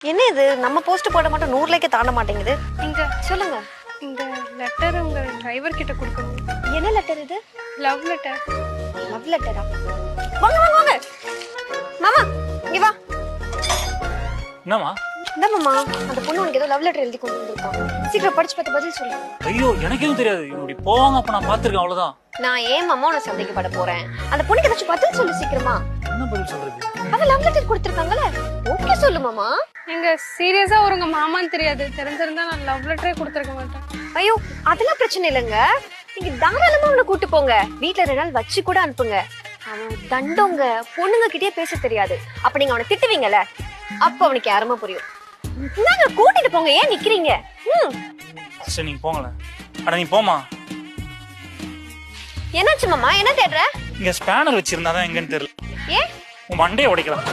என்ன இது நம்ம போஸ்ட் போட மட்டும் 100 லைக்கே தாண்ட மாட்டேங்குது. இங்க சொல்லுங்க. இந்த லெட்டர் உங்க டிரைவர் கிட்ட கொடுக்கணும். என்ன லெட்டர் இது? Love letter. லவ் லெட்டரா? வாங்க வாங்க வாங்க. மாமா இங்க வா. என்னம்மா? இந்த மாமா அந்த பொண்ணு உனக்கு ஏதோ லவ் லெட்டர் எழுதி கொண்டு வந்திருக்கா. சீக்கிரம் படிச்சு பார்த்து பதில் சொல்லு. ஐயோ எனக்கு எதுவும் தெரியாது. இப்படி போவாங்க அப்ப நான் பாத்துருக்கேன் அவ்வளவுதான். நான் ஏன் மாமா உன்னை சந்தேகப்பட போறேன்? அந்த பொண்ணுக்கு ஏதாச்சும் பதில் சொல்லு சீக்கிரமா. என்ன பதில் சொல்றது? அவ லவ் லெட்டர் கொடுத்திருக்காங்கல. ஓகே சொல்லு மாமா. எங்க சீரியஸா ஒருங்க மாமான்னு தெரியாது. தெரிஞ்சிருந்தா நான் லவ் லெட்டரே கொடுத்திருக்க மாட்டேன். ஐயோ அதெல்லாம் பிரச்சனை இல்லைங்க. நீங்க தாராளமா அவனை கூட்டு போங்க. வீட்டுல 2 நாள் வச்சு கூட அனுப்புங்க. அவன் தண்டோங்க. பொண்ணுங்க கிட்டயே பேச தெரியாது. அப்ப நீங்க அவனை திட்டுவீங்கல்ல, அப்ப அவனுக்கு யாருமா புரியும். நாங்க கூட்டிட்டு போங்க. ஏன் நிக்கிறீங்க? சரி நீங்க போங்களேன். அட நீ போமா. என்னாச்சு மாமா? என்ன தேடுற? இங்க ஸ்பேனர் வச்சிருந்தாதான் எங்கன்னு தெரியல. ஏன் உன் மண்டையை உடைக்கலாம்.